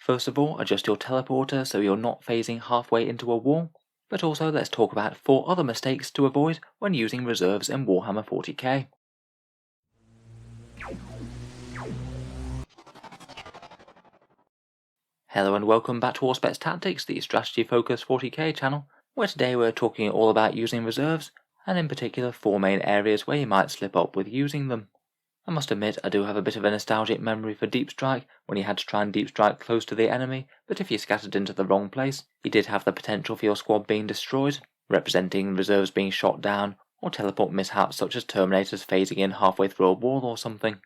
First of all, adjust your teleporter so you're not phasing halfway into a wall, but also let's talk about 4 other mistakes to avoid when using reserves in Warhammer 40K. Hello and welcome back to Auspex Tactics, the strategy-focused 40k channel, where today we're talking all about using reserves, and in particular 4 main areas where you might slip up with using them. I must admit I do have a bit of a nostalgic memory for Deep Strike, when you had to try and deep strike close to the enemy, but if you scattered into the wrong place, you did have the potential for your squad being destroyed, representing reserves being shot down, or teleport mishaps such as Terminators phasing in halfway through a wall or something.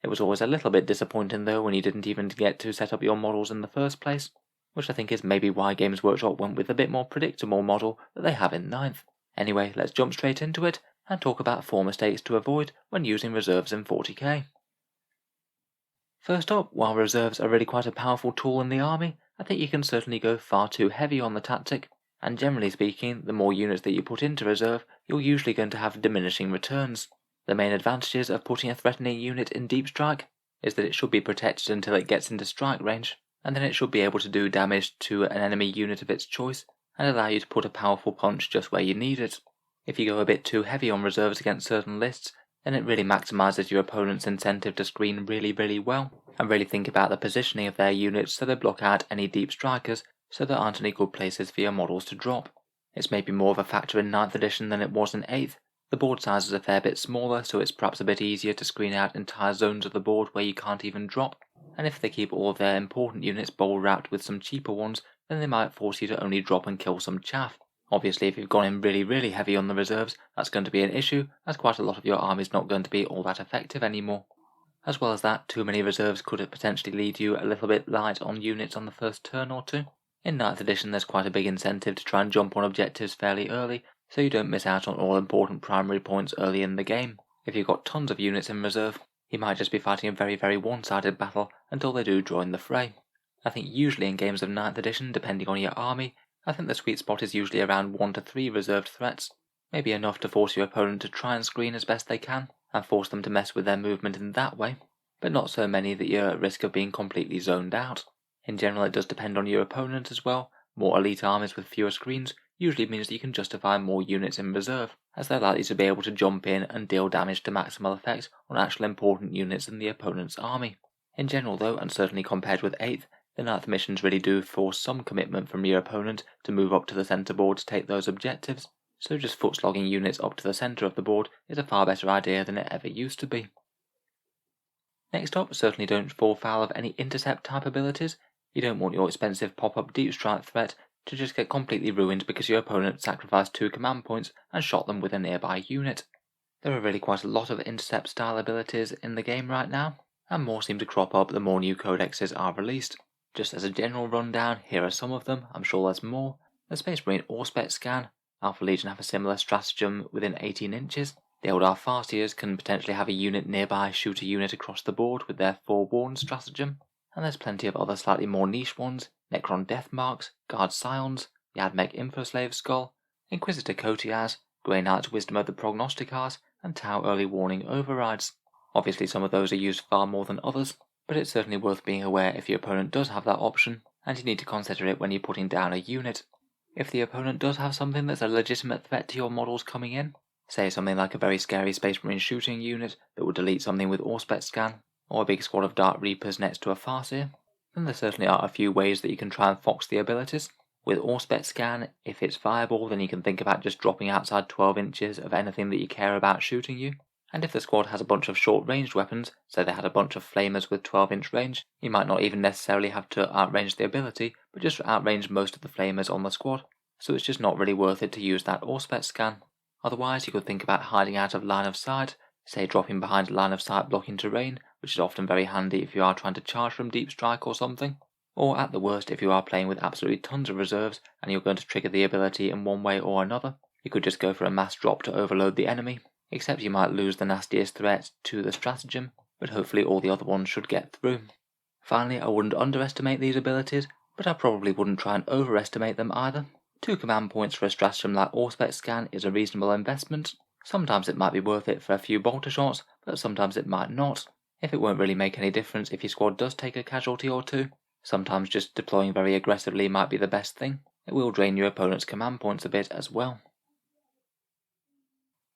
It was always a little bit disappointing though when you didn't even get to set up your models in the first place, which I think is maybe why Games Workshop went with a bit more predictable model that they have in 9th. Anyway, let's jump straight into it and talk about 4 mistakes to avoid when using reserves in 40k. First up, while reserves are really quite a powerful tool in the army, I think you can certainly go far too heavy on the tactic, and generally speaking, the more units that you put into reserve, you're usually going to have diminishing returns. The main advantages of putting a threatening unit in Deep Strike is that it should be protected until it gets into strike range, and then it should be able to do damage to an enemy unit of its choice, and allow you to put a powerful punch just where you need it. If you go a bit too heavy on reserves against certain lists, then it really maximises your opponent's incentive to screen really well, and really think about the positioning of their units so they block out any deep strikers, so there aren't any good places for your models to drop. It's maybe more of a factor in 9th edition than it was in 8th. The board size is a fair bit smaller, so it's perhaps a bit easier to screen out entire zones of the board where you can't even drop, and if they keep all of their important units bowl wrapped with some cheaper ones, then they might force you to only drop and kill some chaff. Obviously, if you've gone in really heavy on the reserves, that's going to be an issue, as quite a lot of your army's not going to be all that effective anymore. As well as that, too many reserves could potentially lead you a little bit light on units on the first turn or two. In 9th edition, there's quite a big incentive to try and jump on objectives fairly early, so you don't miss out on all important primary points early in the game. If you've got tons of units in reserve, you might just be fighting a very one-sided battle until they do join the fray. I think usually in games of 9th edition, depending on your army, I think the sweet spot is usually around 1 to 3 reserved threats, maybe enough to force your opponent to try and screen as best they can, and force them to mess with their movement in that way, but not so many that you're at risk of being completely zoned out. In general, it does depend on your opponent as well. More elite armies with fewer screens usually means that you can justify more units in reserve, as they're likely to be able to jump in and deal damage to maximal effect on actual important units in the opponent's army. In general though, and certainly compared with 8th, the 9th missions really do force some commitment from your opponent to move up to the centre board to take those objectives, so just foot slogging units up to the centre of the board is a far better idea than it ever used to be. Next up, certainly don't fall foul of any intercept type abilities. You don't want your expensive pop-up deep strike threat to just get completely ruined because your opponent sacrificed 2 command points and shot them with a nearby unit. There are really quite a lot of intercept style abilities in the game right now, and more seem to crop up the more new codexes are released. Just as a general rundown, here are some of them, I'm sure there's more. The Space Marine Auspex scan. Alpha Legion have a similar stratagem within 18 inches. The Eldar Farseers can potentially have a unit nearby shoot a unit across the board with their forewarned stratagem. And there's plenty of other slightly more niche ones: Necron Death Marks, Guard Scions, the Admech Infoslave Skull, Inquisitor Kotias, Grey Knight's Wisdom of the Prognosticars, and Tau Early Warning Overrides. Obviously some of those are used far more than others, but it's certainly worth being aware if your opponent does have that option, and you need to consider it when you're putting down a unit. If the opponent does have something that's a legitimate threat to your models coming in, say something like a very scary Space Marine shooting unit that would delete something with Auspex scan, or a big squad of Dark Reapers next to a Farseer, then there certainly are a few ways that you can try and fox the abilities. With Auspex scan, if it's viable, then you can think about just dropping outside 12 inches of anything that you care about shooting you. And if the squad has a bunch of short-ranged weapons, say they had a bunch of flamers with 12-inch range, you might not even necessarily have to outrange the ability, but just outrange most of the flamers on the squad, so it's just not really worth it to use that Auspex scan. Otherwise, you could think about hiding out of line of sight, say dropping behind a line of sight blocking terrain, which is often very handy if you are trying to charge from deep strike or something, or at the worst if you are playing with absolutely tons of reserves and you're going to trigger the ability in one way or another, you could just go for a mass drop to overload the enemy. Except you might lose the nastiest threat to the stratagem, but hopefully all the other ones should get through. Finally, I wouldn't underestimate these abilities, but I probably wouldn't try and overestimate them either. 2 command points for a stratagem like Auspex scan is a reasonable investment. Sometimes it might be worth it for a few bolter shots, but sometimes it might not. If it won't really make any difference if your squad does take a casualty or two, Sometimes just deploying very aggressively might be the best thing. It will drain your opponent's command points a bit as well.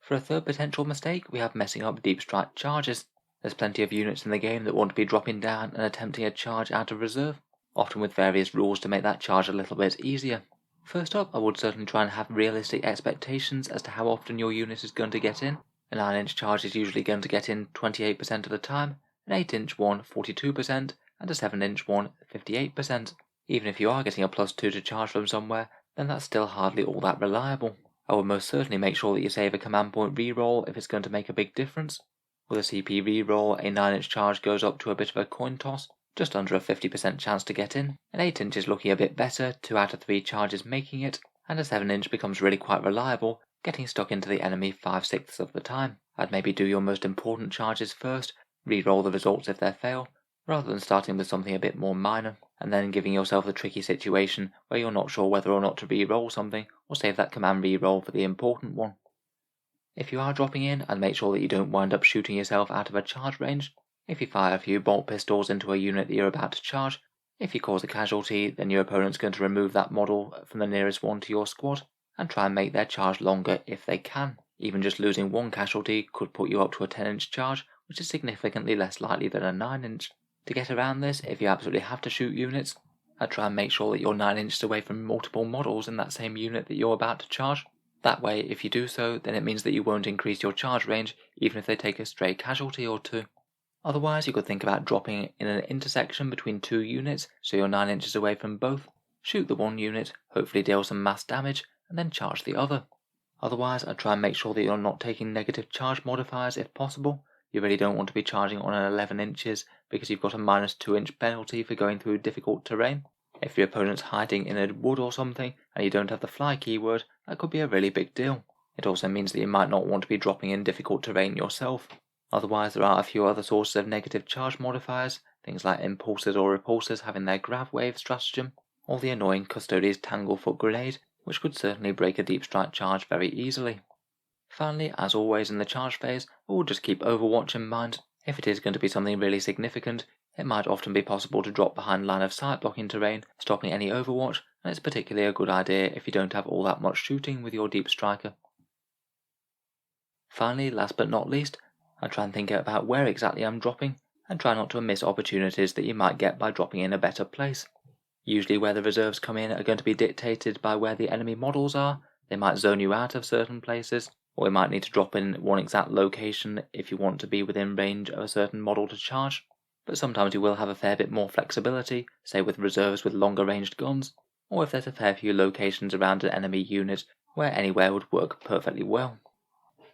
For a third potential mistake, we have messing up deep strike charges. There's plenty of units in the game that want to be dropping down and attempting a charge out of reserve, often with various rules to make that charge a little bit easier. First up, I would certainly try and have realistic expectations as to how often your unit is going to get in. A 9-inch charge is usually going to get in 28% of the time, an 8-inch one 42%, and a 7-inch one 58%. Even if you are getting a +2 to charge from somewhere, then that's still hardly all that reliable. I would most certainly make sure that you save a command point reroll if it's going to make a big difference. With a CP reroll, a 9-inch charge goes up to a bit of a coin toss, just under a 50% chance to get in. An 8-inch is looking a bit better, 2 out of 3 charges making it, and a 7-inch becomes really quite reliable, getting stuck into the enemy 5/6 of the time. I'd maybe do your most important charges first, reroll the results if they fail, rather than starting with something a bit more minor, and then giving yourself the tricky situation where you're not sure whether or not to reroll something, or save that command reroll for the important one. If you are dropping in, I'd make sure that you don't wind up shooting yourself out of a charge range. If you fire a few bolt pistols into a unit that you're about to charge, if you cause a casualty, then your opponent's going to remove that model from the nearest one to your squad, and try and make their charge longer if they can. Even just losing one casualty could put you up to a 10-inch charge, which is significantly less likely than a 9-inch. To get around this, if you absolutely have to shoot units, I'd try and make sure that you're 9 inches away from multiple models in that same unit that you're about to charge. That way, if you do so, then it means that you won't increase your charge range even if they take a stray casualty or two. Otherwise, you could think about dropping in an intersection between 2 units so you're 9 inches away from both, shoot the one unit, hopefully deal some mass damage, and then charge the other. Otherwise, I'd try and make sure that you're not taking negative charge modifiers if possible. You really don't want to be charging on an 11 inches because you've got a -2-inch penalty for going through difficult terrain. If your opponent's hiding in a wood or something and you don't have the fly keyword, that could be a really big deal. It also means that you might not want to be dropping in difficult terrain yourself. Otherwise, there are a few other sources of negative charge modifiers, things like impulsors or repulsors having their grav wave stratagem, or the annoying Custodes Tanglefoot grenade, which could certainly break a deep strike charge very easily. Finally, as always in the charge phase, I will just keep Overwatch in mind. If it is going to be something really significant, it might often be possible to drop behind line of sight blocking terrain, stopping any Overwatch, and it's particularly a good idea if you don't have all that much shooting with your deep striker. Finally, last but not least, I try and think about where exactly I'm dropping, and try not to miss opportunities that you might get by dropping in a better place. Usually where the reserves come in are going to be dictated by where the enemy models are. They might zone you out of certain places, or you might need to drop in one exact location if you want to be within range of a certain model to charge. But sometimes you will have a fair bit more flexibility, say with reserves with longer ranged guns, or if there's a fair few locations around an enemy unit where anywhere would work perfectly well.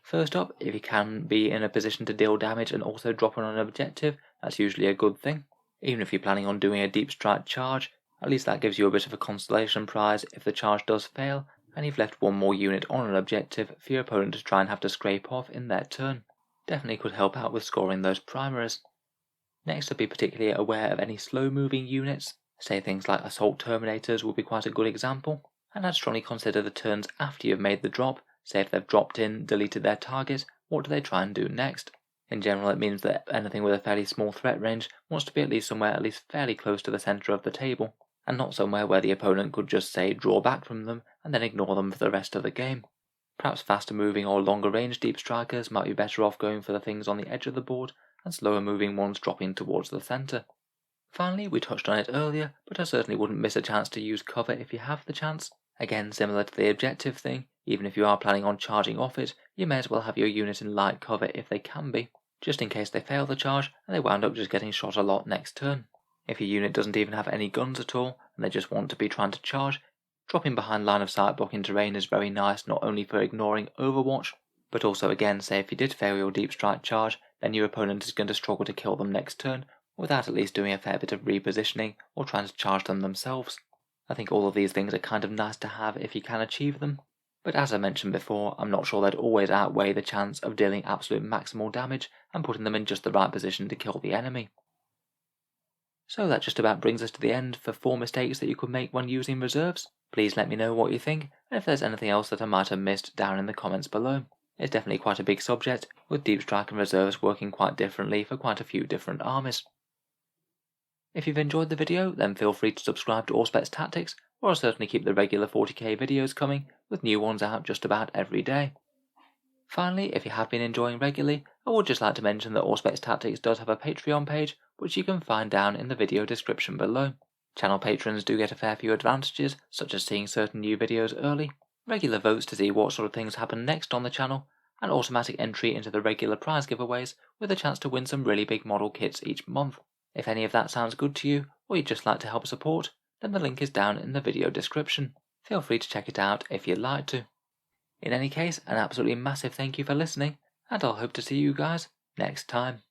First up, if you can be in a position to deal damage and also drop on an objective, that's usually a good thing. Even if you're planning on doing a deep strike charge, at least that gives you a bit of a consolation prize if the charge does fail, and you've left one more unit on an objective for your opponent to try and have to scrape off in their turn. Definitely could help out with scoring those primaries. Next, I'd be particularly aware of any slow-moving units. Say things like assault terminators would be quite a good example, and I'd strongly consider the turns after you've made the drop. Say if they've dropped in, deleted their target, what do they try and do next? In general, it means that anything with a fairly small threat range wants to be at least somewhere at least fairly close to the centre of the table, and not somewhere where the opponent could just say draw back from them and then ignore them for the rest of the game. Perhaps faster moving or longer range deep strikers might be better off going for the things on the edge of the board, and slower moving ones dropping towards the centre. Finally, we touched on it earlier, but I certainly wouldn't miss a chance to use cover if you have the chance. Again, similar to the objective thing, even if you are planning on charging off it, you may as well have your unit in light cover if they can be, just in case they fail the charge and they wound up just getting shot a lot next turn. If your unit doesn't even have any guns at all, and they just want to be trying to charge, dropping behind line of sight blocking terrain is very nice not only for ignoring Overwatch, but also again, say if you did fail your deep strike charge, then your opponent is going to struggle to kill them next turn, without at least doing a fair bit of repositioning or trying to charge them themselves. I think all of these things are kind of nice to have if you can achieve them, but as I mentioned before, I'm not sure they'd always outweigh the chance of dealing absolute maximal damage and putting them in just the right position to kill the enemy. So that just about brings us to the end for 4 mistakes that you could make when using reserves. Please let me know what you think, and if there's anything else that I might have missed down in the comments below. It's definitely quite a big subject, with deep strike and reserves working quite differently for quite a few different armies. If you've enjoyed the video, then feel free to subscribe to Auspex Tactics, or I'll certainly keep the regular 40k videos coming, with new ones out just about every day. Finally, if you have been enjoying regularly, I would just like to mention that Auspex Tactics does have a Patreon page, which you can find down in the video description below. Channel patrons do get a fair few advantages, such as seeing certain new videos early, regular votes to see what sort of things happen next on the channel, and automatic entry into the regular prize giveaways with a chance to win some really big model kits each month. If any of that sounds good to you, or you'd just like to help support, then the link is down in the video description. Feel free to check it out if you'd like to. In any case, an absolutely massive thank you for listening, and I'll hope to see you guys next time.